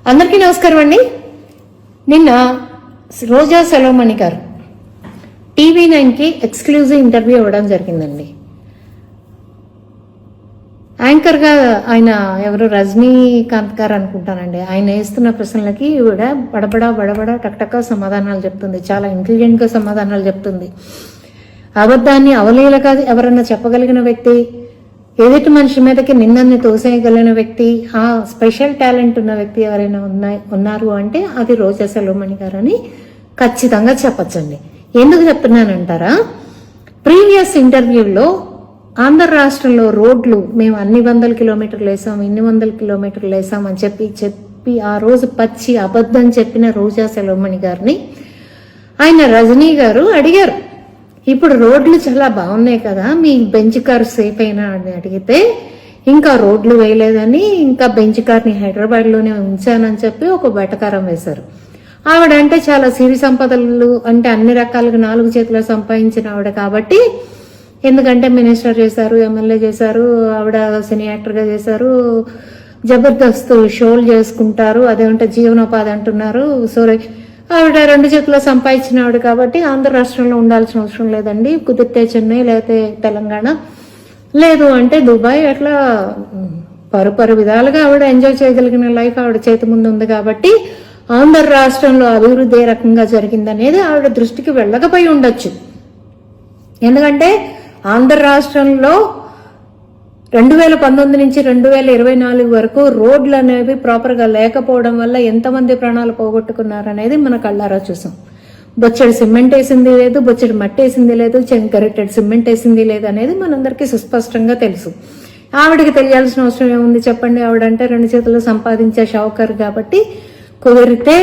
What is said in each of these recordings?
అందరికీ నమస్కారం అండి. నిన్న రోజా సెలవుమణి గారు TV9కి ఎక్స్క్లూజివ్ ఇంటర్వ్యూ ఇవ్వడం జరిగిందండి. యాంకర్గా ఆయన ఎవరు రజనీకాంత్ గారు అనుకుంటానండి. ఆయన వేస్తున్న ప్రశ్నలకి ఈవిడ బడబడా టక్టక్క సమాధానాలు చెప్తుంది. చాలా ఇంటెలిజెంట్గా సమాధానాలు చెప్తుంది. అబద్ధాన్ని అవలీలగా ఎవరన్నా చెప్పగలిగిన వ్యక్తి, ఎదుటి మనిషి మీదకి నిందన్ని తోసేయగలిగిన వ్యక్తి, ఆ స్పెషల్ టాలెంట్ ఉన్న వ్యక్తి ఎవరైనా ఉన్నారు అంటే అది రోజా సెలవుమణి గారు అని ఖచ్చితంగా చెప్పచ్చండి. ఎందుకు చెప్తున్నానంటారా, ప్రీవియస్ ఇంటర్వ్యూలో ఆంధ్ర రాష్ట్రంలో రోడ్లు మేము అన్ని 100 కిలోమీటర్లు వేసాం, ఇన్ని 100 కిలోమీటర్లు వేసాం అని చెప్పి ఆ రోజు పచ్చి అబద్ధం చెప్పిన రోజా సెలవుమణి గారిని ఆయన రజనీ గారు అడిగారు, ఇప్పుడు రోడ్లు చాలా బాగున్నాయి కదా, మీ బెంచ్ కార్ సేఫ్ అయినా అని అడిగితే ఇంకా రోడ్లు వేయలేదని, ఇంకా బెంచ్ కార్ని హైదరాబాద్లోనే ఉంచానని చెప్పి ఒక బెటకారం వేశారు. ఆవిడంటే చాలా సిరి సంపదలు అంటే అన్ని రకాలుగా 4 చేతులు సంపాదించిన ఆవిడ కాబట్టి, ఎందుకంటే మినిస్టర్ చేశారు, ఎమ్మెల్యే చేశారు, ఆవిడ సినీ యాక్టర్గా చేశారు, జబర్దస్త్ షోలు చేసుకుంటారు, అదేమంటే జీవనోపాధి అంటున్నారు. సో ఆవిడ 2 చేతుల్లో సంపాదించిన ఆవిడ కాబట్టి ఆంధ్ర రాష్ట్రంలో ఉండాల్సిన అవసరం లేదండి, కుదిరితే చెన్నై లేకపోతే తెలంగాణ లేదు అంటే దుబాయ్, అట్లా పరు విధాలుగా ఆవిడ ఎంజాయ్ చేయగలిగిన లైఫ్ ఆవిడ చేతి ముందు ఉంది కాబట్టి ఆంధ్ర రాష్ట్రంలో అభివృద్ధి ఏ రకంగా జరిగిందనేది ఆవిడ దృష్టికి వెళ్ళకపోయి ఉండొచ్చు. ఎందుకంటే ఆంధ్ర రాష్ట్రంలో 2019 నుంచి 2024 వరకు రోడ్లు అనేవి ప్రాపర్గా లేకపోవడం వల్ల ఎంతమంది ప్రాణాలు పోగొట్టుకున్నారనేది మన కళ్ళారా చూసాం. బొచ్చడి సిమెంట్ వేసింది లేదు, బొచ్చడి మట్టి వేసింది లేదు, గరిటెడ్ సిమెంట్ వేసింది లేదు అనేది మనందరికీ సుస్పష్టంగా తెలుసు. ఆవిడకి తెలియాల్సిన అవసరం ఏముంది చెప్పండి. ఆవిడంటే 2 చేతుల్లో సంపాదించే షావుకారు కాబట్టి కుదిరితే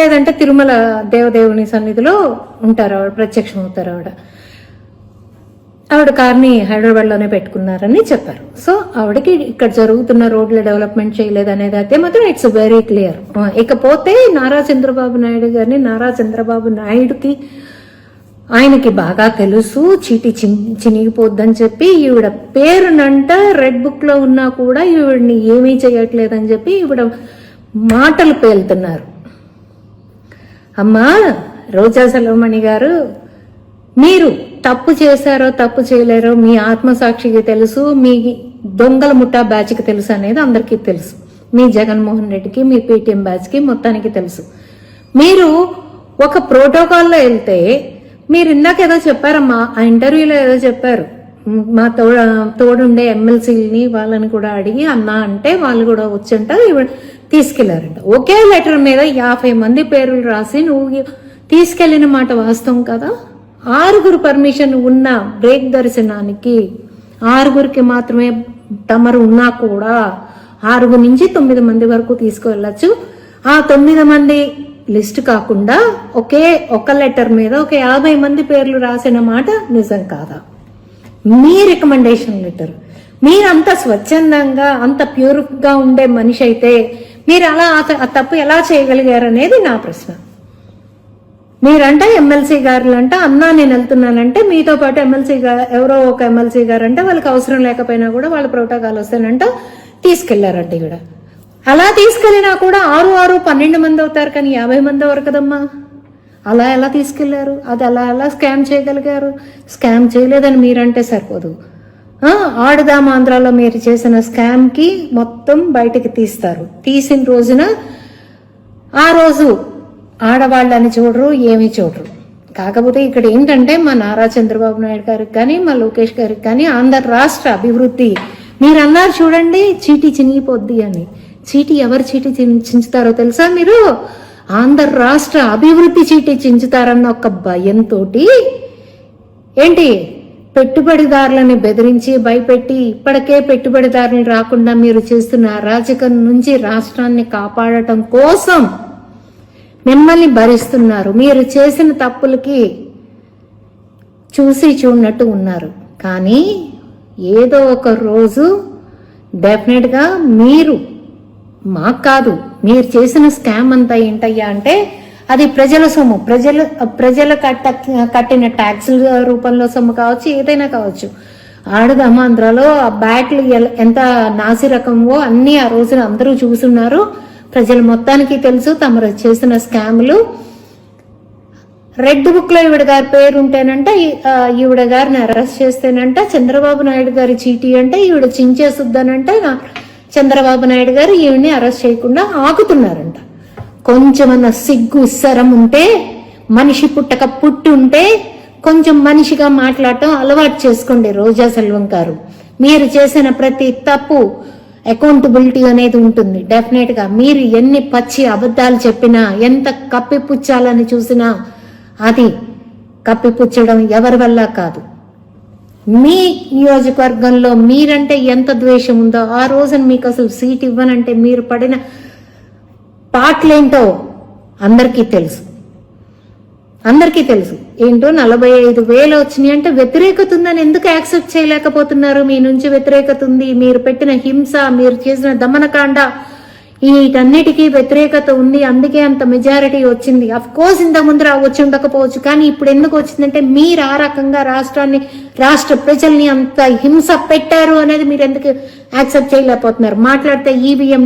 లేదంటే తిరుమల దేవదేవుని సన్నిధిలో ఉంటారు, ఆవిడ ప్రత్యక్షం అవుతారు. ఆవిడ కార్ని హైదరాబాద్లోనే పెట్టుకున్నారని చెప్పారు. సో ఆవిడకి ఇక్కడ జరుగుతున్న రోడ్ల డెవలప్మెంట్ చేయలేదు అనేది అయితే మాత్రం ఇట్స్ వెరీ క్లియర్. ఇకపోతే నారా చంద్రబాబు నాయుడు గారిని, నారా చంద్రబాబు నాయుడుకి ఆయనకి బాగా తెలుసు చీటీ చినిగిపోద్దని చెప్పి ఈవిడ పేరునంట రెడ్ బుక్ లో ఉన్నా కూడా ఈవిడ్ని ఏమీ చేయట్లేదని చెప్పి ఈవిడ మాటలు పేలుతున్నారు. అమ్మా రోజా సెలవుమణి గారు, మీరు తప్పు చేశారో తప్పు చేయలేరో మీ ఆత్మసాక్షికి తెలుసు, మీ దొంగల ముఠా బ్యాచ్కి తెలుసు అనేది అందరికీ తెలుసు. మీ జగన్మోహన్ రెడ్డికి, మీ పేటీఎం బ్యాచ్కి మొత్తానికి తెలుసు. మీరు ఒక ప్రోటోకాల్లో వెళ్తే, మీరు ఇందాక ఏదో చెప్పారమ్మా, ఆ ఇంటర్వ్యూలో ఏదో చెప్పారు, మా తోడుండే ఎమ్మెల్సీలని వాళ్ళని కూడా అడిగి అన్నా అంటే వాళ్ళు కూడా వచ్చంట తీసుకెళ్లారంట. ఒకే లెటర్ మీద 50 మంది పేర్లు రాసి నువ్వు తీసుకెళ్లిన మాట వాస్తవం కదా. 6 పర్మిషన్ ఉన్న బ్రేక్ దర్శనానికి 6 మాత్రమే తమరు ఉన్నా కూడా 6 నుంచి 9 మంది వరకు తీసుకువెళ్ళచ్చు. ఆ 9 మంది లిస్ట్ కాకుండా ఒక లెటర్ మీద ఒక 50 మంది పేర్లు రాసిన మాట నిజం కాదా? మీ రికమెండేషన్ లెటర్, మీరంత స్వచ్ఛందంగా అంత ప్యూర్గా ఉండే మనిషి అయితే మీరు అలా ఆ తప్పు ఎలా చేయగలిగారనేది నా ప్రశ్న. మీరంటే ఎమ్మెల్సీ గారులంట అన్నా నేను వెళ్తున్నానంటే మీతో పాటు ఎమ్మెల్సీ గారు ఎవరో ఒక ఎమ్మెల్సీ గారు అంటే వాళ్ళకి అవసరం లేకపోయినా కూడా వాళ్ళ ప్రోటోకాల్ వస్తానంట తీసుకెళ్లారంట. ఇక్కడ అలా తీసుకెళ్లినా కూడా 6 12 మంది అవుతారు కానీ 50 మంది అవరు కదమ్మా. అలా ఎలా తీసుకెళ్లారు? అది అలా స్కామ్ చేయగలిగారు? స్కామ్ చేయలేదని మీరంటే సరిపోదు. ఆడుదాం ఆంధ్రాలో మీరు చేసిన స్కామ్ కి మొత్తం బయటకి తీస్తారు. తీసిన రోజున ఆ రోజు ఆడవాళ్ళని చూడరు, ఏమీ చూడరు. కాకపోతే ఇక్కడ ఏంటంటే మా నారా చంద్రబాబు నాయుడు గారికి కానీ మా లోకేష్ గారికి కానీ ఆంధ్ర రాష్ట్ర అభివృద్ధి, మీరు అన్నారు చూడండి చీటీ చినిగిపోద్ది అని. చీటీ ఎవరు చీటీ చించుతారో తెలుసా మీరు? ఆంధ్ర రాష్ట్ర అభివృద్ధి చీటీ చించుతారన్న ఒక భయంతో ఏంటి పెట్టుబడిదారులని బెదిరించి భయపెట్టి ఇప్పటికే పెట్టుబడిదారులు రాకుండా మీరు చేస్తున్న అరాచకం నుంచి రాష్ట్రాన్ని కాపాడటం కోసం మిమ్మల్ని భరిస్తున్నారు. మీరు చేసిన తప్పులకి చూసి చూడనట్టు ఉన్నారు. కానీ ఏదో ఒక రోజు డెఫినెట్గా మీరు మాకు కాదు, మీరు చేసిన స్కామ్ అంతా ఏంటయ్యా అంటే అది ప్రజల సొమ్ము, ప్రజలు కట్టిన ట్యాక్సుల రూపంలో సొమ్ము కావచ్చు, ఏదైనా కావచ్చు. ఆంధ్రాలో ఆ బ్యాట్లు ఎంత నాసి రకమో అన్ని ఆ రోజున అందరూ చూస్తున్నారు. ప్రజలు మొత్తానికి తెలుసు తమరు చేసిన స్కాములు. రెడ్ బుక్ లో ఈవిడ గారి పేరు ఉంటేనంట, ఈవిడ గారిని అరెస్ట్ చేస్తేనంట చంద్రబాబు నాయుడు గారి చీటీ అంటే ఈవిడ చించేసుద్దనంటే చంద్రబాబు నాయుడు గారు ఈవిడ్ని అరెస్ట్ చేయకుండా ఆగుతున్నారంట. కొంచెమన్నా సిగ్గు శరం ఉంటే, మనిషి పుట్టక పుట్టి ఉంటే కొంచెం మనిషిగా మాట్లాడటం అలవాటు చేసుకోండి. రోజా సెల్వం గారు, మీరు చేసిన ప్రతి తప్పు అకౌంటబిలిటీ అనేది ఉంటుంది డెఫినెట్ గా. మీరు ఎన్ని పచ్చి అబద్ధాలు చెప్పినా, ఎంత కప్పిపుచ్చాలని చూసినా అది కప్పిపుచ్చడం ఎవరి వల్ల కాదు. మీ నియోజకవర్గంలో మీరంటే ఎంత ద్వేషం ఉందో, ఆ రోజున మీకు అసలు సీట్ ఇవ్వనంటే మీరు పడిన పాటలేంటో అందరికీ తెలుసు. ఏంటో 45,000 వచ్చినాయి అంటే వ్యతిరేకత ఉందని ఎందుకు యాక్సెప్ట్ చేయలేకపోతున్నారు? మీ నుంచి వ్యతిరేకత ఉంది, మీరు పెట్టిన హింస, మీరు చేసిన దమనకాండ, వీటన్నిటికీ వ్యతిరేకత ఉంది, అందుకే అంత మెజారిటీ వచ్చింది. అఫ్ కోర్స్ ఇంత ముందు వచ్చి ఉండకపోవచ్చు, కానీ ఇప్పుడు ఎందుకు వచ్చిందంటే మీరు ఆ రకంగా రాష్ట్ర ప్రజల్ని అంత హింస పెట్టారు అనేది మీరు ఎందుకు యాక్సెప్ట్ చేయలేకపోతున్నారు? మాట్లాడితే ఈవీఎం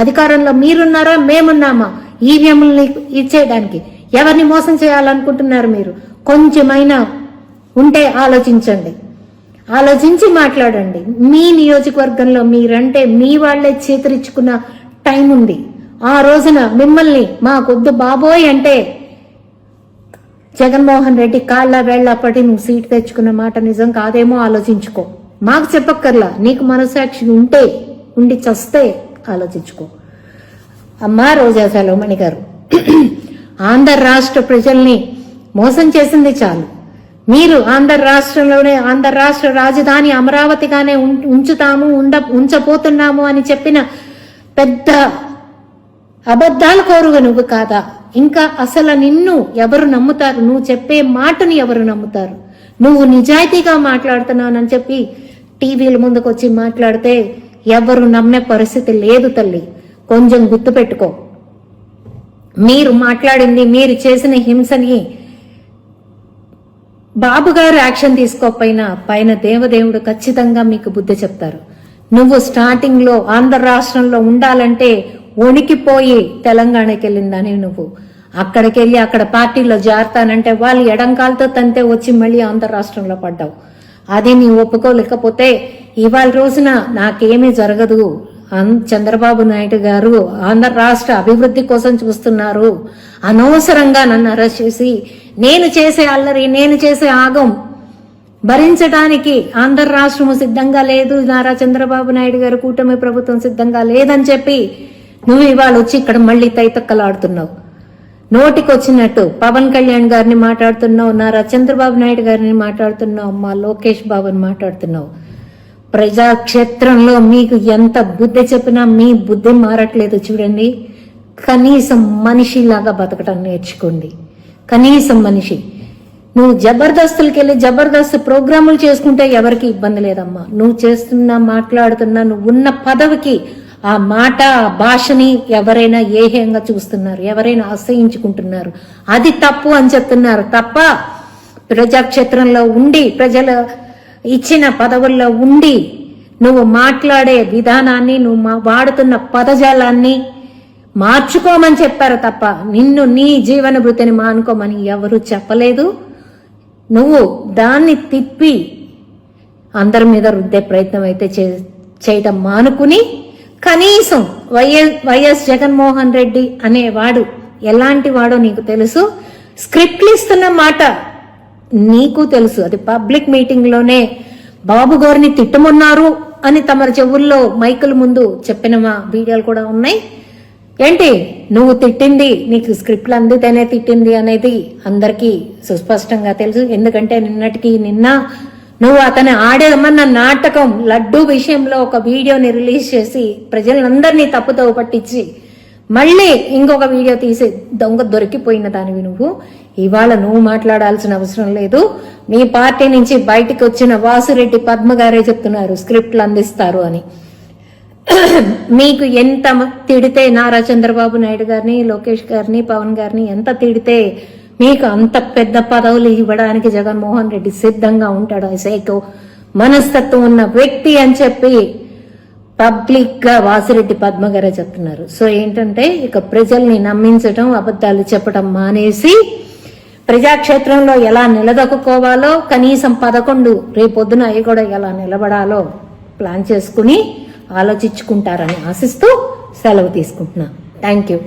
అధికారంలో మీరున్నారా మేమున్నామా ఈవీఎంని ఇచ్చేయడానికి? ఎవరిని మోసం చేయాలనుకుంటున్నారు మీరు? కొంచెమైనా ఉంటే ఆలోచించి మాట్లాడండి. మీ నియోజకవర్గంలో మీరంటే మీ వాళ్లే చేతురిచ్చుకున్న టైం ఉంది. ఆ రోజున మిమ్మల్ని మాకొద్దు బాబోయ్ అంటే జగన్మోహన్ రెడ్డి కాళ్ళ వేళ్ల పడి నువ్వు సీట్ తెచ్చుకున్న మాట నిజం కాదేమో ఆలోచించుకో. మాకు చెప్పక్కర్లా, నీకు మనసాక్షి ఉండి చస్తే ఆలోచించుకో. అమ్మా రోజా సెలవుమణి గారు, ఆంధ్ర రాష్ట్ర ప్రజల్ని మోసం చేసింది చాలు. మీరు ఆంధ్ర రాష్ట్ర రాజధాని అమరావతిగానే ఉంచబోతున్నాము అని చెప్పిన పెద్ద అబద్ధాల కోరుగా నువ్వు కాదా? ఇంకా అసలు నిన్ను ఎవరు నమ్ముతారు? నువ్వు చెప్పే మాటని ఎవరు నమ్ముతారు? నువ్వు నిజాయితీగా మాట్లాడుతున్నానని చెప్పి టీవీల ముందుకు వచ్చి మాట్లాడితే ఎవరు నమ్మే పరిస్థితి లేదు తల్లి. కొంచెం గుర్తుపెట్టుకో. మీరు మాట్లాడింది, మీరు చేసిన హింసని బాబు గారు యాక్షన్ తీసుకోకపోయినా పైన దేవదేవుడు ఖచ్చితంగా మీకు బుద్ధి చెప్తారు. నువ్వు స్టార్టింగ్ లో ఆంధ్ర రాష్ట్రంలో ఉండాలంటే వణికిపోయి తెలంగాణకి వెళ్ళిందని నువ్వు అక్కడికి వెళ్ళి అక్కడ పార్టీలో జారుతానంటే వాళ్ళు ఎడంకాలతో తంతే వచ్చి మళ్ళీ ఆంధ్ర రాష్ట్రంలో పడ్డావు. అది నీ ఒప్పుకోలేకపోతే ఇవాళ రోజున నాకేమీ జరగదు, చంద్రబాబు నాయుడు గారు ఆంధ్ర రాష్ట్ర అభివృద్ధి కోసం చూస్తున్నారు, అనవసరంగా నన్ను అరెస్ట్ చేసి నేను చేసే అల్లరి, నేను చేసే ఆగం భరించడానికి ఆంధ్ర రాష్ట్రము సిద్ధంగా లేదు, నారా చంద్రబాబు నాయుడు గారు కూటమి ప్రభుత్వం సిద్ధంగా లేదని చెప్పి నువ్వు ఇవాళ వచ్చి ఇక్కడ మళ్ళీ తైతక్కలాడుతున్నావు. నోటికొచ్చినట్టు పవన్ కళ్యాణ్ గారిని మాట్లాడుతున్నావు, నారా చంద్రబాబు నాయుడు గారిని మాట్లాడుతున్నావు, అమ్మా లోకేష్ బాబుని మాట్లాడుతున్నావు. ప్రజాక్షేత్రంలో మీకు ఎంత బుద్ధి చెప్పినా మీ బుద్ధి మారట్లేదు. చూడండి, కనీసం మనిషిలాగా బతకటం నేర్చుకోండి. కనీసం మనిషి. నువ్వు జబర్దస్తులకి వెళ్ళి జబర్దస్త్ ప్రోగ్రాములు చేసుకుంటే ఎవరికి ఇబ్బంది లేదమ్మా. నువ్వు చేస్తున్నా, మాట్లాడుతున్నా, నువ్వు ఉన్న పదవికి ఆ మాట, ఆ భాషని ఎవరైనా ఏహ్యంగా చూస్తున్నారు, ఎవరైనా అసహించుకుంటున్నారు. అది తప్పు అని చెప్తున్నారు తప్ప ప్రజాక్షేత్రంలో ఉండి, ప్రజలు ఇచ్చిన పదవుల్లో ఉండి నువ్వు మాట్లాడే విధానాన్ని, నువ్వు వాడుతున్న పదజాలాన్ని మార్చుకోమని చెప్పారు తప్ప నిన్ను నీ జీవన వృత్తిని మానుకోమని ఎవరు చెప్పలేదు. నువ్వు దాన్ని తిప్పి అందరి మీద రుద్దే ప్రయత్నం అయితే చేయటం మానుకుని కనీసం వైఎస్ జగన్మోహన్ రెడ్డి అనేవాడు ఎలాంటి వాడో నీకు తెలుసు. స్క్రిప్ట్లు ఇస్తున్న మాట నీకు తెలుసు. అది పబ్లిక్ మీటింగ్ లోనే బాబు గారిని తిట్టమన్నారు అని తమరి చెవుల్లో మైకుల ముందు చెప్పిన మా వీడియోలు కూడా ఉన్నాయి. ఏంటి నువ్వు తిట్టింది, నీకు స్క్రిప్ట్లు అందితేనే తిట్టింది అనేది అందరికీ సుస్పష్టంగా తెలుసు. ఎందుకంటే నిన్న నువ్వు అతను ఆడేమన్న నాటకం లడ్డూ విషయంలో ఒక వీడియోని రిలీజ్ చేసి ప్రజలందరినీ తప్పుతో పట్టించి మళ్ళీ ఇంకొక వీడియో తీసి దొరికిపోయిన దానివి నువ్వు. ఇవాళ నువ్వు మాట్లాడాల్సిన అవసరం లేదు. మీ పార్టీ నుంచి బయటికి వచ్చిన వాసురెడ్డి పద్మ గారే చెప్తున్నారు స్క్రిప్ట్లు అందిస్తారు అని. మీకు ఎంత తిడితే నారా చంద్రబాబు నాయుడు గారిని, లోకేష్ గారిని, పవన్ గారిని ఎంత తిడితే మీకు అంత పెద్ద పదవులు ఇవ్వడానికి జగన్మోహన్ రెడ్డి సిద్ధంగా ఉంటాడు. సైకో మనస్తత్వం ఉన్న వ్యక్తి అని చెప్పి పబ్లిక్ గా వాసిరెడ్డి పద్మ గారే చెప్తున్నారు. సో ఏంటంటే ఇక ప్రజల్ని నమ్మించడం, అబద్ధాలు చెప్పడం మానేసి ప్రజాక్షేత్రంలో ఎలా నిలదొక్కుకోవాలో, కనీసం 11 రేపొద్దున అవి కూడా ఎలా నిలబడాలో ప్లాన్ చేసుకుని ఆలోచించుకుంటారని ఆశిస్తూ సెలవు తీసుకుంటున్నా. Thank you.